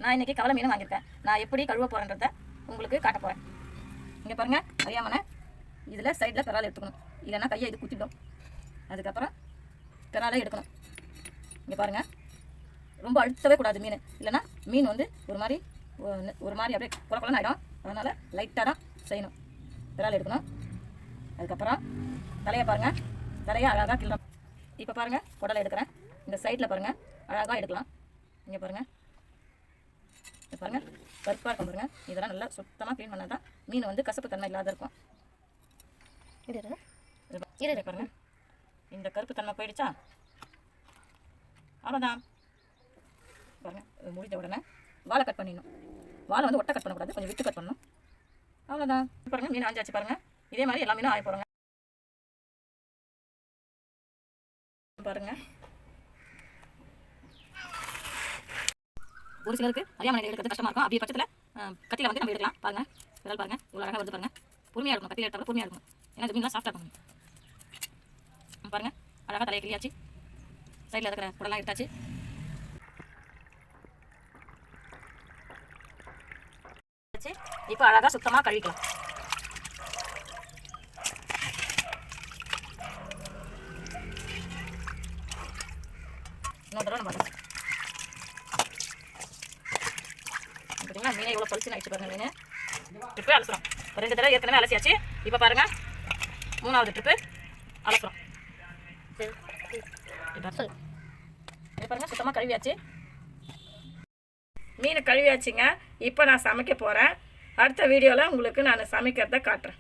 நான் இன்றைக்கி கவலை மீன் வாங்கியிருக்கேன். நான் எப்படி கழுவ போகிறேன்றதை உங்களுக்கு காட்ட போகிறேன். இங்கே பாருங்கள், அறியாமனை இதில் சைடில் பெறால் எடுத்துக்கணும், இல்லைன்னா கையை இது குத்திடும். அதுக்கப்புறம் பெறாலே எடுக்கணும். இங்கே பாருங்கள், ரொம்ப அழுத்தவே கூடாது மீன், இல்லைன்னா மீன் வந்து ஒரு மாதிரி அப்படியே குறை குறைன்னு ஆகிடும். அதனால் லைட்டாக தான் செய்யணும். பெறால் எடுக்கணும். அதுக்கப்புறம் தலையை பாருங்கள், தலையை அழகாக கிள்ளணும். இப்போ பாருங்கள், குடலை எடுக்கிறேன். இந்த சைடில் பாருங்கள், அழகாக எடுக்கலாம். இங்கே பாருங்கள், பாருங்கள் கருப்பாக இருக்கும் பாருங்கள். இதெல்லாம் நல்லா சுத்தமாக க்ளீன் பண்ணால் தான் மீன் வந்து கசப்பு தன்மை இல்லாத இருக்கும். இது பாருங்கள், இந்த கருப்பு தன்மை போயிடுச்சா, அவ்வளோதான். பாருங்கள், முடிஞ்ச உடனே வாழை கட் பண்ணிடணும். வாழை வந்து ஒட்டை கட் பண்ணக்கூடாது, கொஞ்சம் விட்டு கட் பண்ணணும். அவ்வளோதான். பாருங்கள், மீன் ஆஞ்சாச்சு பாருங்கள். இதே மாதிரி எல்லா மீனும் ஆய போகிறோங்க. பாருங்கள், ஒரு சிலருக்கு அறியாமனை எடுக்கிறது கஷ்டமாக இருக்கும். அப்படி பட்சத்தில் கத்தியில் வந்து நம்ம எடுக்கலாம். பாருங்கள், விரல் பாருங்கள், இவ்வளோ அழகாக வருது பாருங்கள். பொறுமையாக இருக்கும், கத்தியில் எடுத்தாலும் பொறுமையாக இருக்கும். ஏன்னா இந்த மீன்லாம் சாஃப்டாக இருக்கும். பாருங்கள், அழகாக தலையை கிளியாச்சு, சைடில் இருக்கிற குடலாம் எடுத்தாச்சு. இப்போ அழகாக சுத்தமாக கழுவிக்கலாம். இன்னொரு தடவை நம்ம பார்த்தீங்கன்னா மீனை இவ்வளோ பளிச்சுன்னு ஆகிடுச்சு பாருங்கள். மீன் ட்ரிப்பு அலசுகிறோம். 2 தடவை ஏற்கனவே அலசியாச்சு. இப்போ பாருங்கள், 3வது ட்ரிப்பு அலசுகிறோம். இப்போ பாருங்கள், சுத்தமாக கழுவியாச்சு. மீன் கழுவியாச்சுங்க. இப்போ நான் சமைக்க போகிறேன். அடுத்த வீடியோவில் உங்களுக்கு நான் சமைக்கிறத காட்டுறேன்.